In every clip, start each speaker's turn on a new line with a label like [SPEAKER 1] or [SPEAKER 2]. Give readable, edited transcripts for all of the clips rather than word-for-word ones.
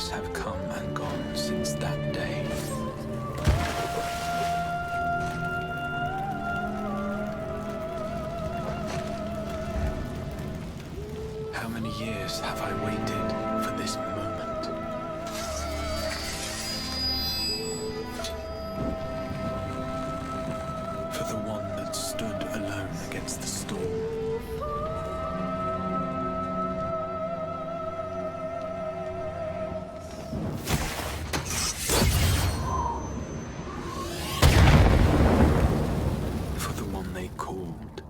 [SPEAKER 1] years have come and gone since that day. How many years have I waited for this moment? For the one that stood alone against the storm. For the one they called.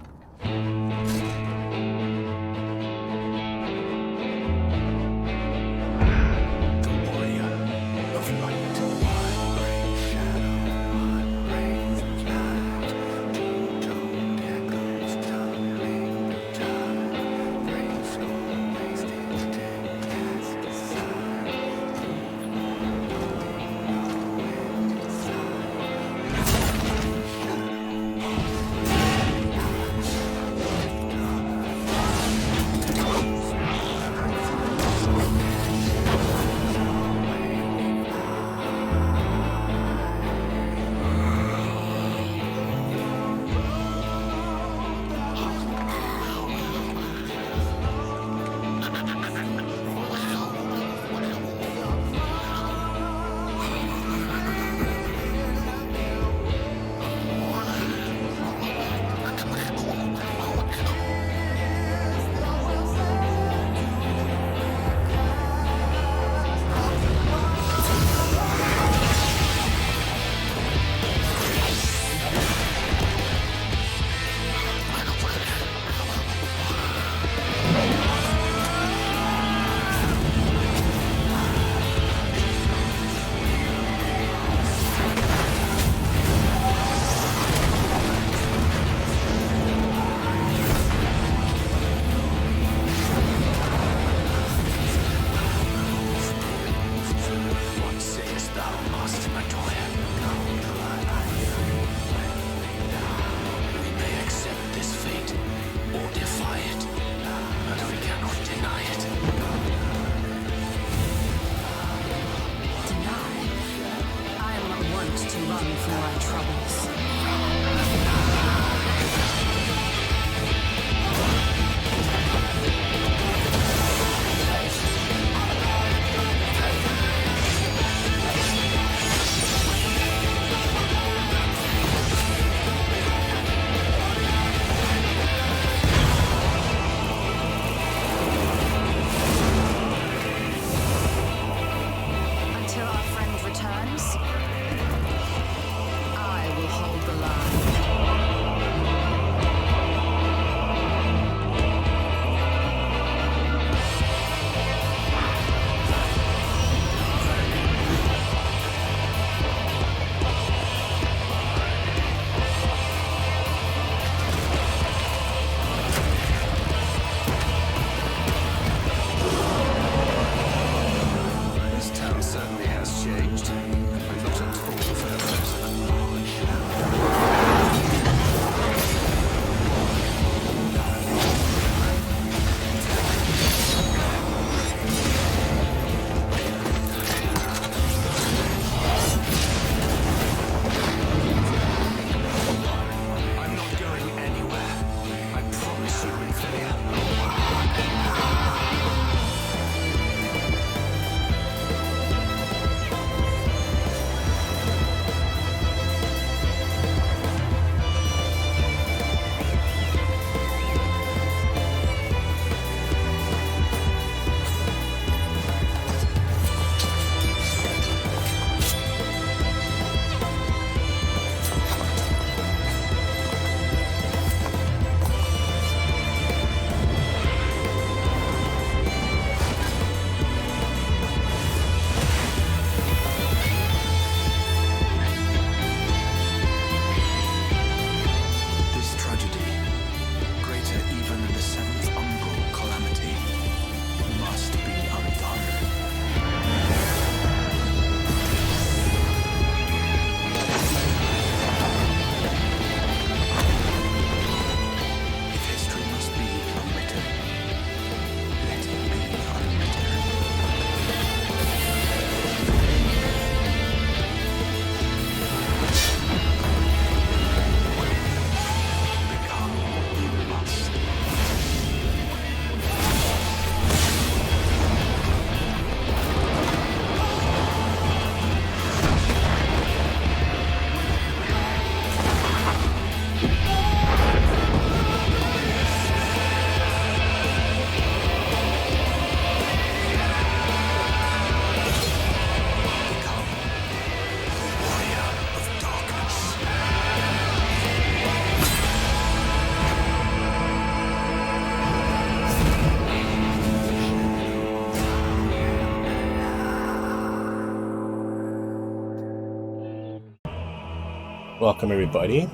[SPEAKER 2] Welcome everybody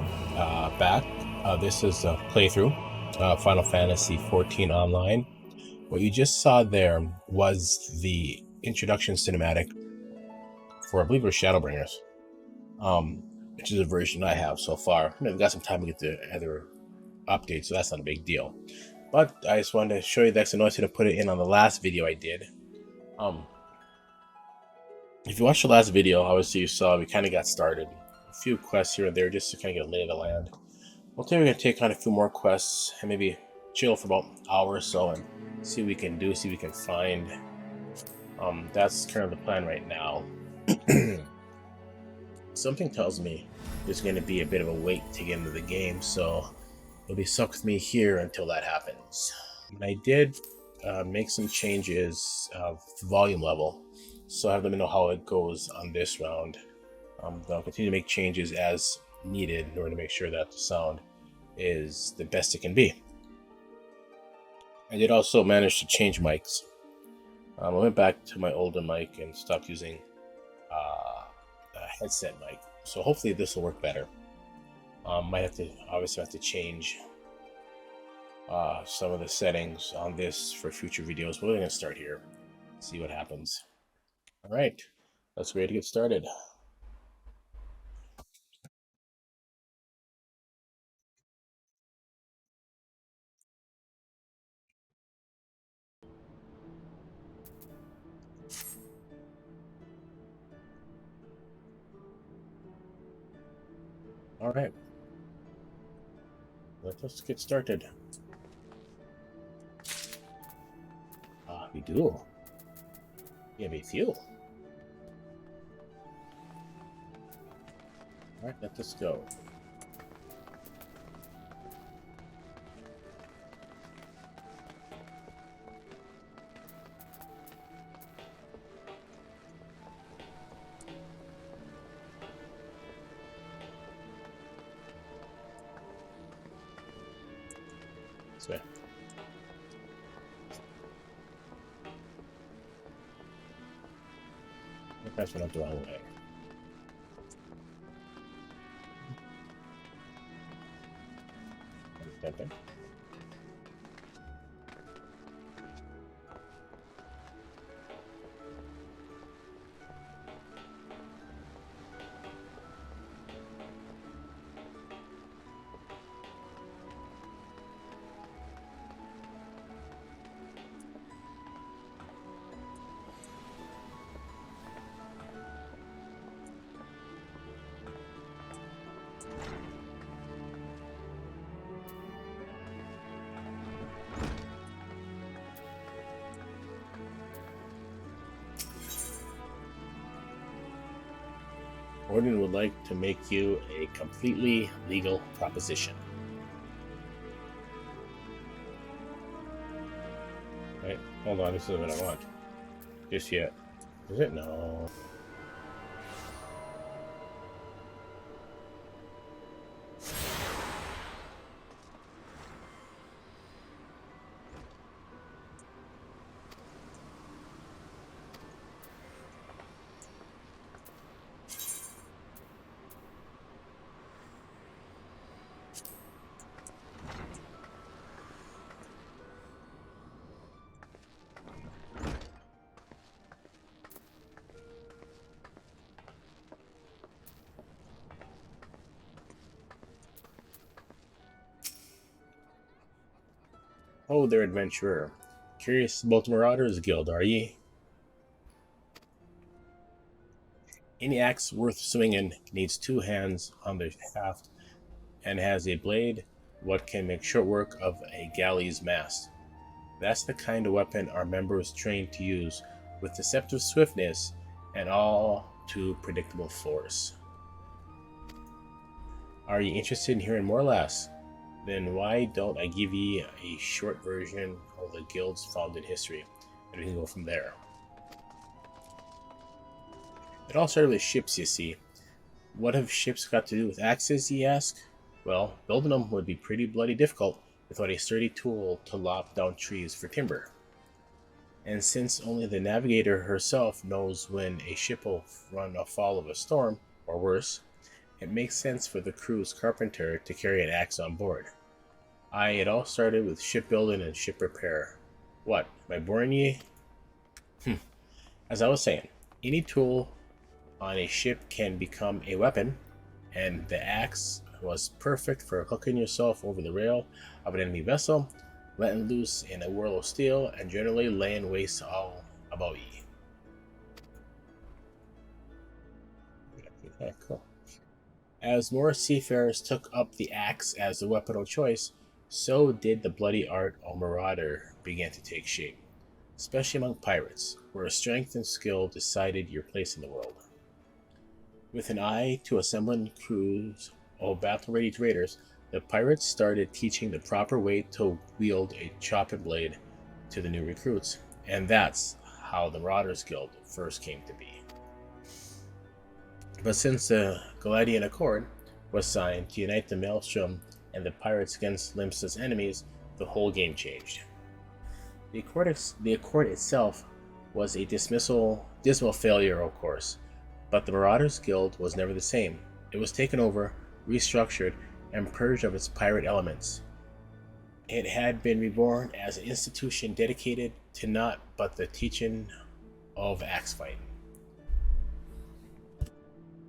[SPEAKER 2] back. This is a playthrough, Final Fantasy XIV Online. What you just saw there was the introduction cinematic for, I believe it was Shadowbringers, which is a version I have so far. I've got some time to get the other updates, so that's not a big deal. But I just wanted to show you that, because I know I should have put it in on the last video I did. If you watched the last video, obviously you saw we kind of got started. A few quests here and there just to kind of get a lay of the land. Well, today we're going to take on a few more quests and maybe chill for about an hour or so and see what we can do, see what we can find. That's kind of the plan right now. Something tells me there's going to be a bit of a wait to get into the game, so you'll be stuck with me here until that happens. I did make some changes of volume level, so I have let me know how it goes on this round. I'll continue to make changes as needed in order to make sure that the sound is the best it can be. I did also manage to change mics. I went back to my older mic and stopped using a headset mic, so hopefully this will work better. Might have to obviously have to change some of the settings on this for future videos, but we're going to start here, see what happens. All right, let's ready to get started. All right, let's get started. We do. We have a fuel. All right, let us go. This way. I perhaps went up the wrong way. Okay. Orden would like to make you a completely legal proposition. Right, hold on, this is what I want. Just yet. Is it? No. Oh, there, adventurer. Curious about the Marauders Guild, are ye? Any axe worth swinging needs two hands on the shaft and has a blade what can make short work of a galley's mast. That's the kind of weapon our members train to use with deceptive swiftness and all too predictable force. Are you interested in hearing more or less? Then why don't I give ye a short version of the guild's founded history, and we can go from there. It all started with ships, you see. What have ships got to do with axes, ye ask? Well, building them would be pretty bloody difficult without a sturdy tool to lop down trees for timber. And since only the navigator herself knows when a ship will run afoul of a storm, or worse, it makes sense for the crew's carpenter to carry an axe on board. It all started with shipbuilding and ship repair. What, am I boring ye? As I was saying, any tool on a ship can become a weapon, and the axe was perfect for hooking yourself over the rail of an enemy vessel, letting loose in a whirl of steel, and generally laying waste to all about ye. Okay, cool. As more seafarers took up the axe as the weapon of choice, so did the bloody art of marauder begin to take shape, especially among pirates, where strength and skill decided your place in the world. With an eye to assembling crews of battle-ready raiders, the pirates started teaching the proper way to wield a chopping blade to the new recruits, and that's how the Marauders Guild first came to be. But since the Galadian Accord was signed to unite the Maelstrom and the pirates against Limsa's enemies, the whole game changed. The Accord itself was a dismal failure, of course, but the Marauders Guild was never the same. It was taken over, restructured, and purged of its pirate elements. It had been reborn as an institution dedicated to naught but the teaching of axe fighting.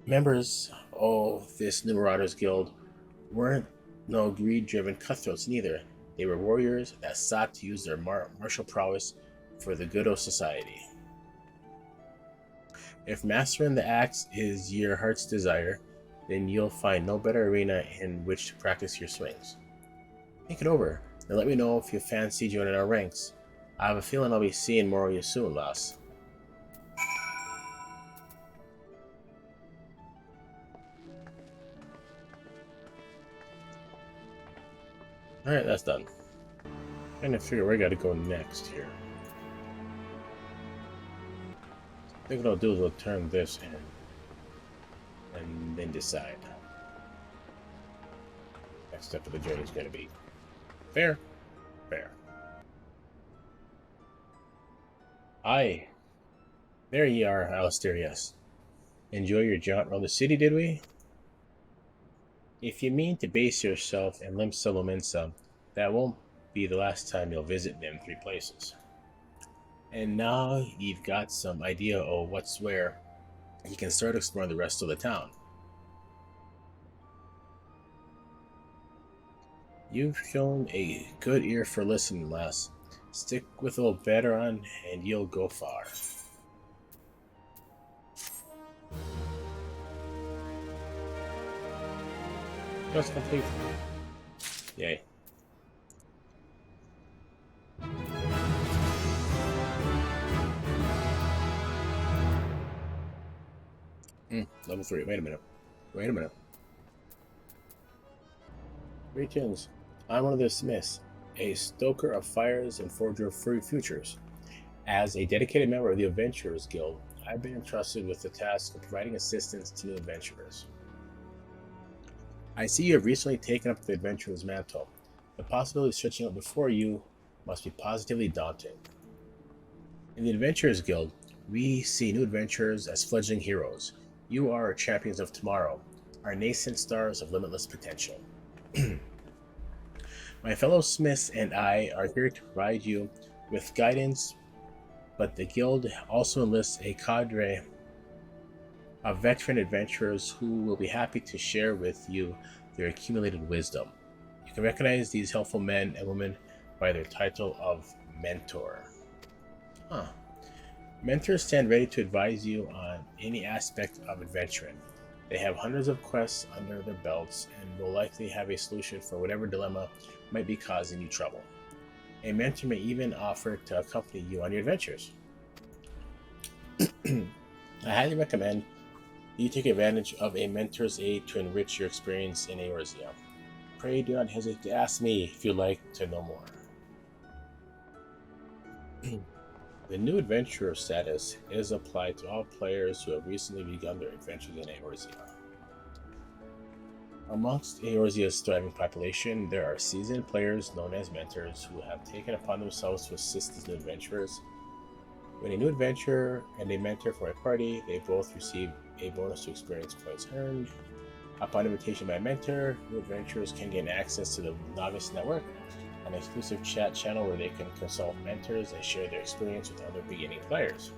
[SPEAKER 2] Members of this new Marauders Guild weren't no greed-driven cutthroats neither. They were warriors that sought to use their martial prowess for the good of society. If mastering the axe is your heart's desire, then you'll find no better arena in which to practice your swings. Think it over, and let me know if you fancy joining our ranks. I have a feeling I'll be seeing more of you soon, lass. Alright, that's done. Trying to figure where I gotta go next here. I think what I'll do is I'll turn this in and then decide. Next step of the journey is gonna be fair. Aye. There ye are, Alistair, yes. Enjoy your jaunt around the city, did we? If you mean to base yourself in Limsa, that won't be the last time you'll visit them three places. And now you've got some idea of what's where, you can start exploring the rest of the town. You've shown a good ear for listening, lass. Stick with old Beteron and you'll go far. Just complete. Yay. Level 3. Wait a minute. Greetings. I'm one of the Smiths, a stoker of fires and forger of free futures. As a dedicated member of the Adventurers Guild, I've been entrusted with the task of providing assistance to new adventurers. I see you have recently taken up the adventurer's mantle. The possibility of stretching out before you must be positively daunting. In the Adventurers Guild, we see new adventurers as fledgling heroes. You are our champions of tomorrow, our nascent stars of limitless potential. My fellow Smiths and I are here to provide you with guidance, but the Guild also enlists a cadre of veteran adventurers who will be happy to share with you their accumulated wisdom. You can recognize these helpful men and women by their title of Mentor. Mentors stand ready to advise you on any aspect of adventuring. They have hundreds of quests under their belts and will likely have a solution for whatever dilemma might be causing you trouble. A mentor may even offer to accompany you on your adventures. I highly recommend you take advantage of a mentor's aid to enrich your experience in Eorzea. Pray do not hesitate to ask me if you'd like to know more. The new adventurer status is applied to all players who have recently begun their adventures in Eorzea. Amongst Eorzea's thriving population, there are seasoned players known as mentors who have taken upon themselves to assist these new adventurers. When a new adventurer and a mentor for a party, they both receive a bonus to experience points earned. Upon invitation by a mentor, new adventurers can gain access to the Novice Network, an exclusive chat channel where they can consult mentors and share their experience with other beginning players.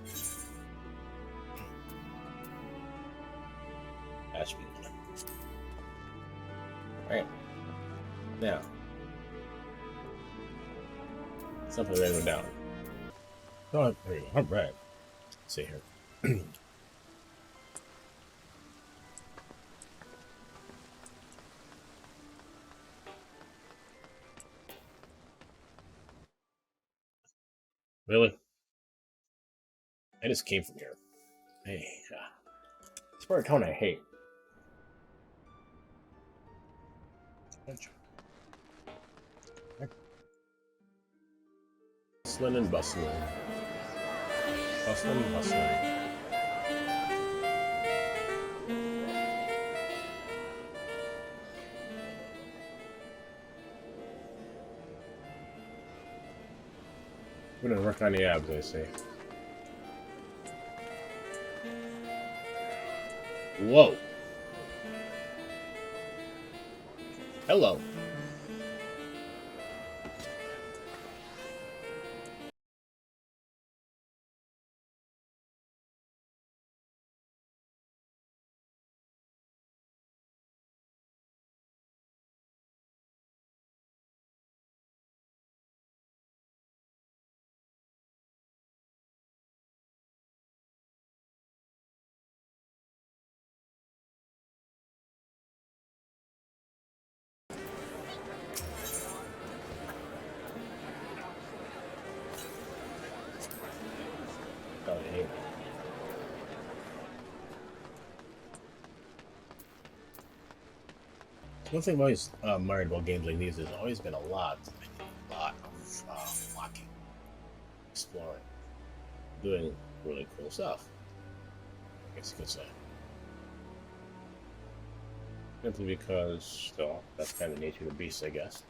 [SPEAKER 2] That should be good. Alright. Now, something ready to go down. Oh, alright. Let's see here. Really? I just came from here. Hey, it's part of town I hate. Bustling and bustling. Bustling and bustling. We're gonna work on the abs, I say. Whoa. Hello. Oh, hey. One thing I've always admired about games like these, there's always been a lot of walking, exploring, doing really cool stuff. I guess you could say. Simply because, well, that's kind of the nature of the beast, I guess.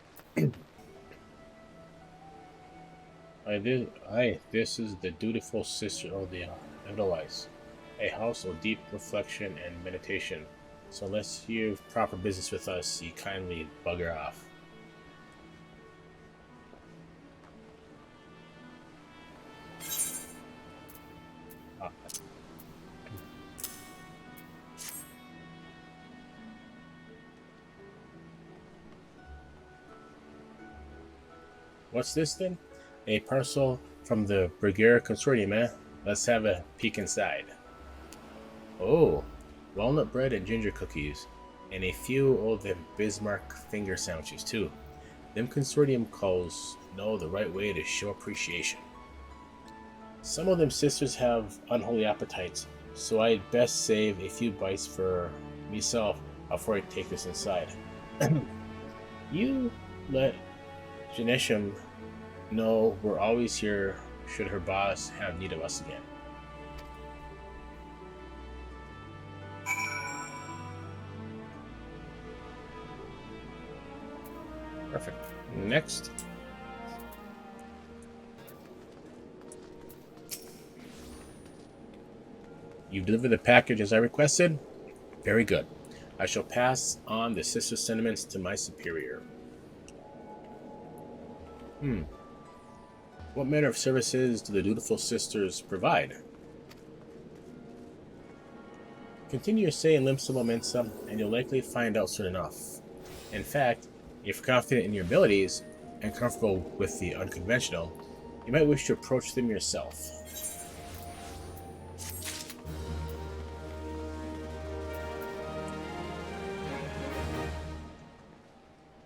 [SPEAKER 2] This is the dutiful sister of the Edelweiss, a house of deep reflection and meditation. So unless you've proper business with us, you kindly bugger off. What's this then? A parcel from the Brigadier Consortium, eh? Let's have a peek inside. Oh, walnut bread and ginger cookies, and a few of them Bismarck finger sandwiches too. Them Consortium calls know the right way to show appreciation. Some of them sisters have unholy appetites, so I'd best save a few bites for myself before I take this inside. You let Janesham know we're always here should her boss have need of us again. Perfect. Next. You've delivered the package as I requested? Very good. I shall pass on the sister's sentiments to my superior. What manner of services do the dutiful sisters provide? Continue your stay in Limsa Momensa, and you'll likely find out soon enough. In fact, if you're confident in your abilities and comfortable with the unconventional, you might wish to approach them yourself.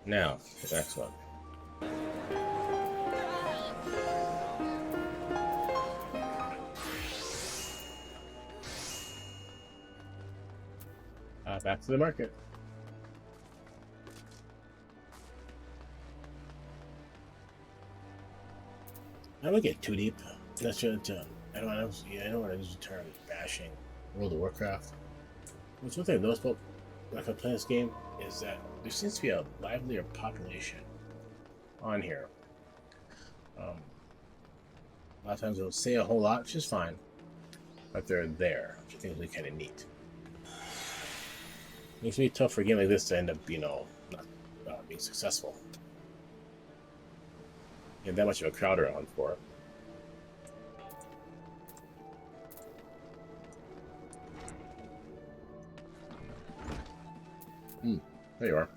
[SPEAKER 2] Now, the next one. Back to the market. I don't get too deep. That's just, I don't want to use the term bashing World of Warcraft. What's one thing I've noticed about when I play this game is that there seems to be a livelier population on here. A lot of times they don't say a whole lot, which is fine, but they're there, which I think is really kind of neat. It's really tough for a game like this to end up, not being successful. You have that much of a crowd around for it. There you are.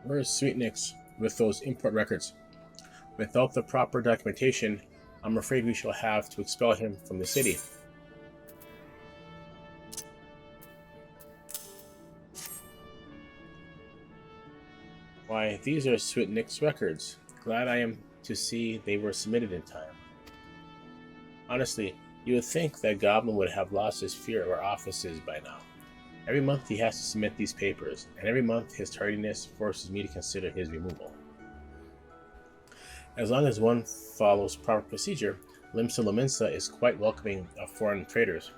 [SPEAKER 2] Where's Sweetnix with those import records? Without the proper documentation, I'm afraid we shall have to expel him from the city. Why, these are Sweetnix records. Glad I am to see they were submitted in time. Honestly, you would think that Goblin would have lost his fear of our offices by now. Every month he has to submit these papers, and every month his tardiness forces me to consider his removal. As long as one follows proper procedure, Limsa Lominsa is quite welcoming of foreign traders.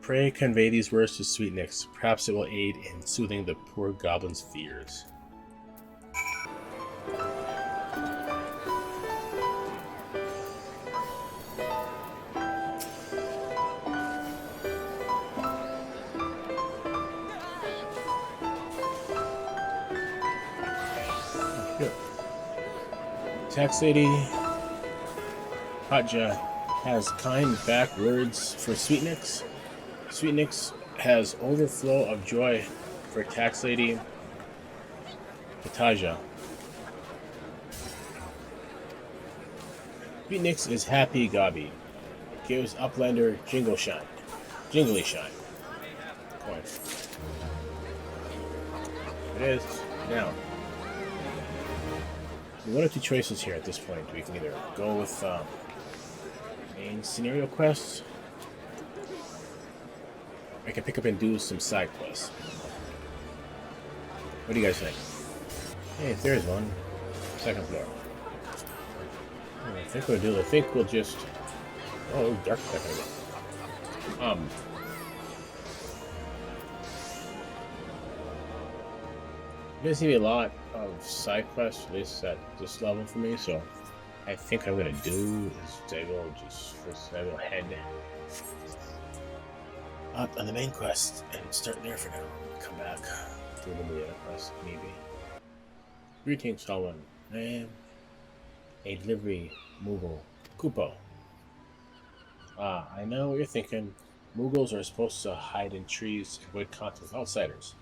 [SPEAKER 2] Pray convey these words to Sweetnix. Perhaps it will aid in soothing the poor goblin's fears. Tax Lady Hotja has kind back words for Sweetnix. Sweetnix has overflow of joy for Tax Lady Pataja. Sweetnix is happy gobby. Gives Uplander jingly shine. Coin. It is now. One of two choices here at this point. We can either go with main scenario quests. I can pick up and do some side quests. What do you guys think? Hey, if there's one. Second floor. I think we'll do. I think we'll just. Oh, dark second. There's gonna be a lot of side quests, at least at this level for me, so I think I'm gonna do is I will head up on the main quest and start there for now. Come back to the other quest, maybe. Greetings, Holland. I am a delivery Moogle Kupo. I know what you're thinking. Moogles are supposed to hide in trees and avoid contact with outsiders.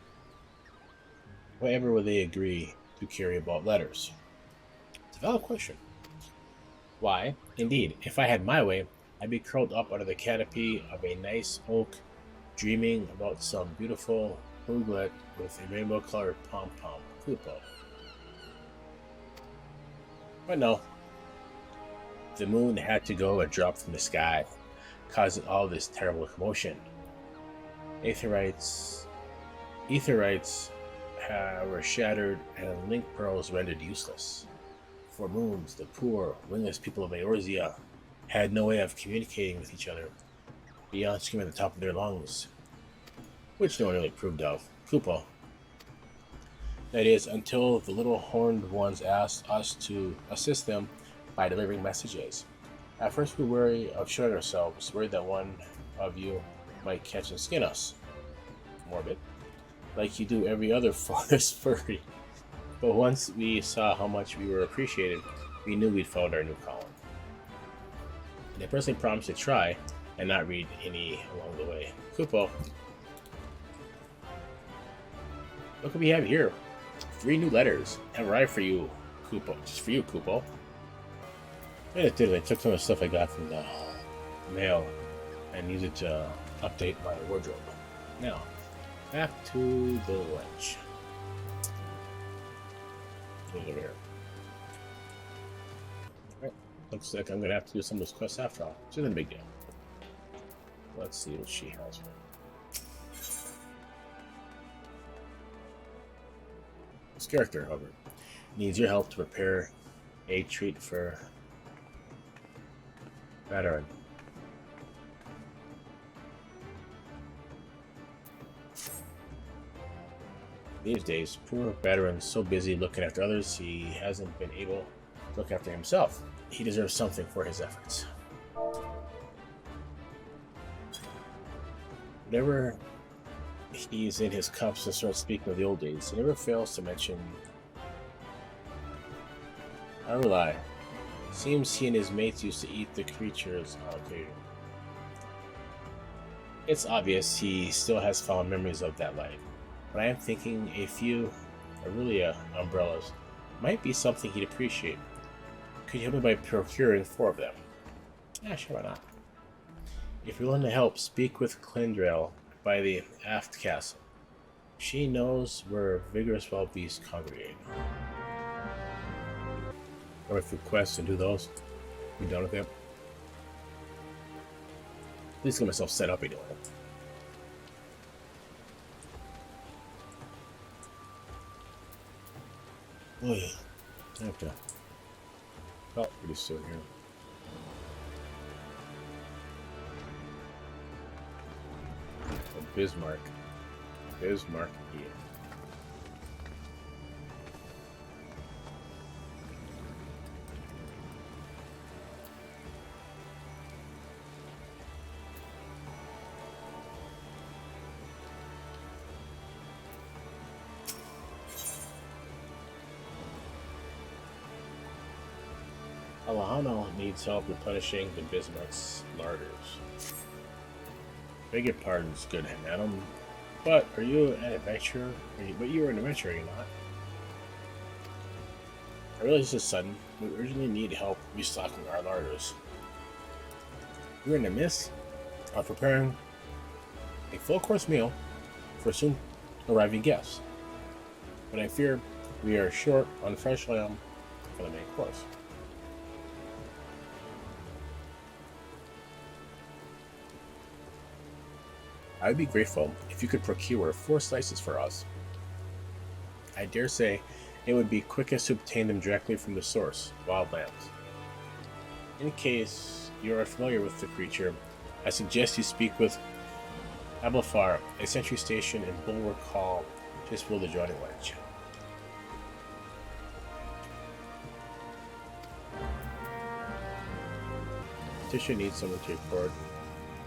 [SPEAKER 2] Whatever will they agree to carry about letters? It's a valid question. Why, indeed, if I had my way, I'd be curled up under the canopy of a nice oak, dreaming about some beautiful hooglet with a rainbow-colored pom-pom Kupo. But no. The moon had to go and drop from the sky, causing all this terrible commotion. Aetherites were shattered and link pearls rendered useless. For moons, the poor, wingless people of Eorzea had no way of communicating with each other beyond screaming at the top of their lungs, which no one really approved of. Kupo. That is, until the little horned ones asked us to assist them by delivering messages. At first we were wary of showing ourselves, worried that one of you might catch and skin us. Morbid. Like you do every other forest furry. But once we saw how much we were appreciated, we knew we'd found our new calling. And I personally promised to try and not read any along the way. Kupo. Look what we have here. 3 new letters have arrived for you, Kupo. Just for you, Kupo. And it did. I took some of the stuff I got from the mail and used it to update my wardrobe. Now, back to the lunch. Over here. Alright, looks like I'm going to have to do some of those quests after all, which isn't a big deal. Let's see what she has for me. This character, however, needs your help to prepare a treat for Veteran. These days, poor Veteran's so busy looking after others, he hasn't been able to look after himself. He deserves something for his efforts. Whenever he's in his cups and starts speaking of the old days, he never fails to mention Arulai. Seems he and his mates used to eat the creatures on occasion. It's obvious he still has fond memories of that life, but I am thinking a few Aurelia umbrellas might be something he'd appreciate. Could you help me by procuring 4 of them? Yeah, sure, why not? If you're willing to help, speak with Clindrel by the aft castle. She knows where vigorous wild beasts congregate. Or if you quest and do those, be done with it. At least get myself set up anyway. Oh yeah. Okay. Oh, pretty soon here. Oh, Bismarck. Bismarck here. Alejandro needs help replenishing the Bismarck's larders. Beg your pardons, good madam, but are you an adventurer? But you are an adventurer, are you not? I realize this is sudden. We urgently need help restocking our larders. We're in the midst of preparing a full-course meal for soon arriving guests, but I fear we are short on fresh lamb for the main course. I would be grateful if you could procure 4 slices for us. I dare say it would be quickest to obtain them directly from the source, wild lambs. In case you are familiar with the creature, I suggest you speak with Ablafar, a sentry station in Bulwark Hall, just below the joining ledge. Tisha needs someone to report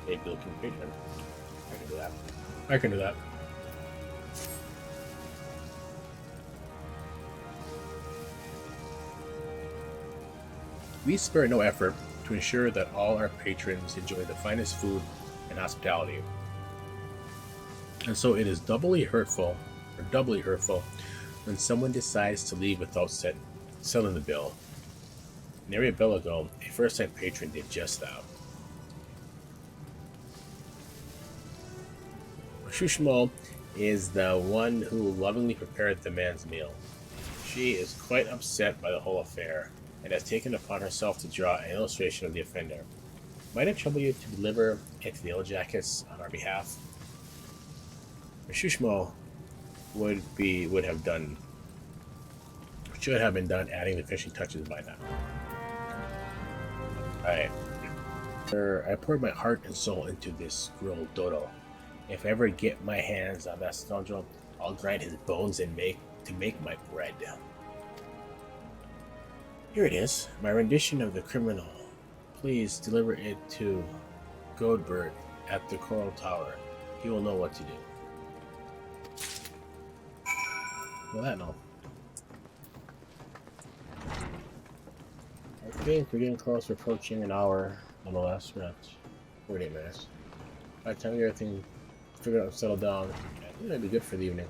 [SPEAKER 2] a bilking patron. I can do that. I can do that. We spare no effort to ensure that all our patrons enjoy the finest food and hospitality. And so it is doubly hurtful when someone decides to leave without settling the bill. Nary a bill ago, a first-time patron did just that. Shushmo is the one who lovingly prepared the man's meal. She is quite upset by the whole affair, and has taken upon herself to draw an illustration of the offender. Might it trouble you to deliver it to the Yellow Jackets on our behalf? Shushmo should have been done adding the finishing touches by now. I poured my heart and soul into this grilled dodo. If I ever get my hands on that scoundrel, I'll grind his bones and make my bread. Here it is, my rendition of the criminal. Please deliver it to Godbert at the Coral Tower. He will know what to do. Well, that no. I think we're getting close to approaching an hour on the last stretch. 48 minutes. By the time we get everything figured out and settled down, I think that'd be good for the evening.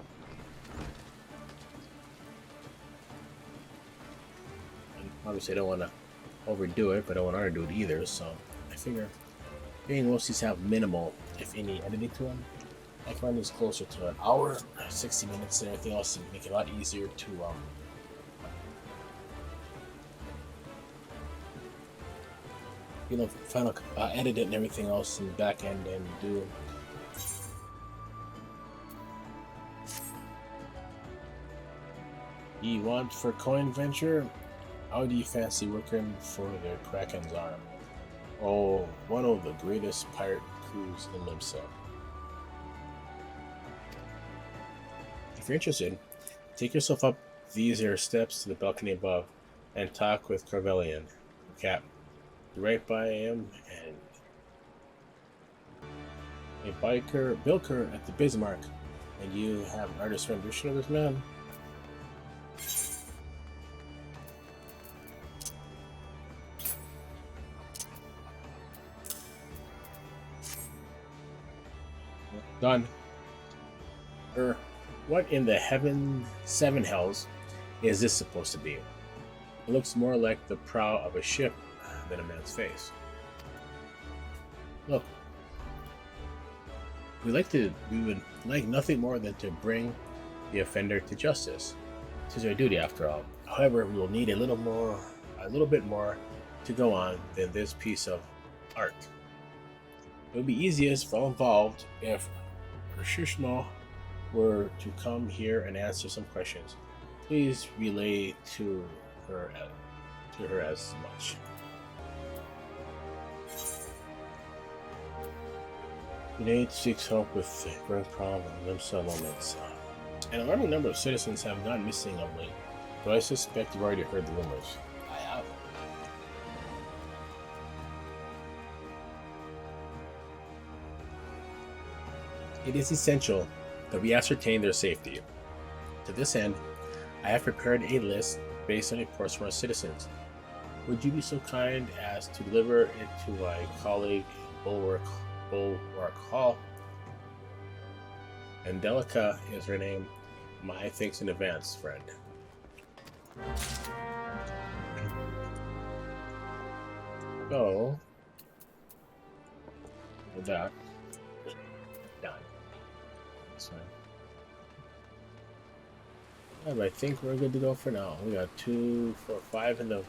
[SPEAKER 2] And obviously I don't want to overdo it, but I don't want to underdo it either, so I figure being most of these have minimal, if any, editing to them, I find these closer to an hour, 60 minutes, and everything else to make it a lot easier to final edit it and everything else in the back end and do. You want for coin venture? How do you fancy working for the Kraken's arm? Oh, one of the greatest pirate crews in Limsa. If you're interested, take yourself up these here steps to the balcony above and talk with Carvelian, Cap. Right by him, and a biker, bilker at the Bismarck, and you have an artist rendition of this man. Done. What in the seven hells is this supposed to be? It looks more like the prow of a ship than a man's face. Look, we would like nothing more than to bring the offender to justice. It is our duty, after all. However, we will need a little bit more to go on than this piece of art. It would be easiest for all involved if Shishmo were to come here and answer some questions. Please relay to her as much. Grenade seeks help with burn problem and limb cell moments. An alarming number of citizens have gone missing of late, but I suspect you've already heard the rumors. I have. It is essential that we ascertain their safety. To this end, I have prepared a list based on reports from our citizens. Would you be so kind as to deliver it to my colleague Bulwark Hall? Angelica is her name. My thanks in advance, friend. So, with that, done. That's fine. Yeah, but I think we're good to go for now. We got 2, 4, 5 in the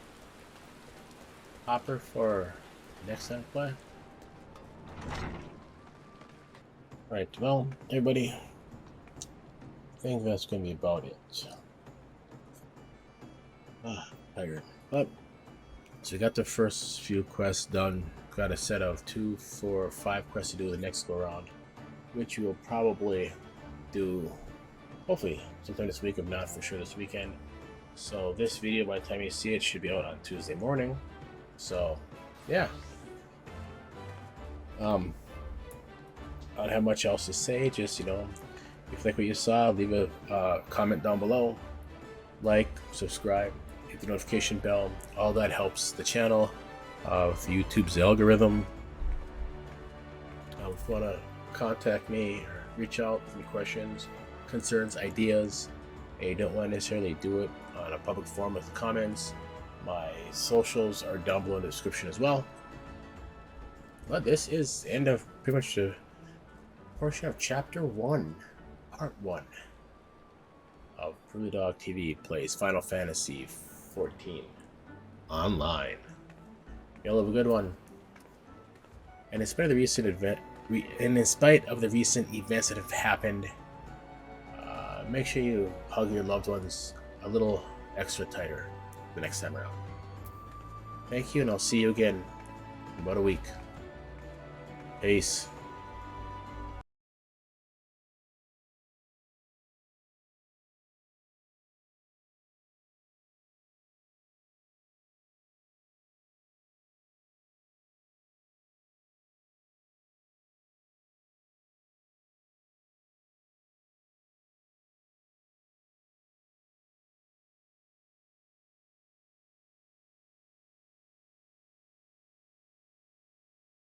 [SPEAKER 2] hopper for next time play. Alright, well, everybody, I think that's going to be about it. Tired. But, so we got the first few quests done. Got a set of 2, 4, 5 quests to do the next go around, which we will probably do, hopefully, sometime this week, if not for sure this weekend. So this video, by the time you see it, should be out on Tuesday morning. So, yeah. I don't have much else to say. Just, if you like what you saw, leave a comment down below. Like, subscribe, hit the notification bell. All that helps the channel with YouTube's algorithm. If you want to contact me or reach out with any questions, concerns, ideas, and you don't want to necessarily do it on a public forum with comments, my socials are down below in the description as well. But this is the end of pretty much the portion of Chapter 1, Part 1 of Bruledogg TV plays Final Fantasy XIV online. Y'all have a good one. And in spite of the recent events that have happened, make sure you hug your loved ones a little extra tighter the next time around. Thank you, and I'll see you again in about a week. Peace.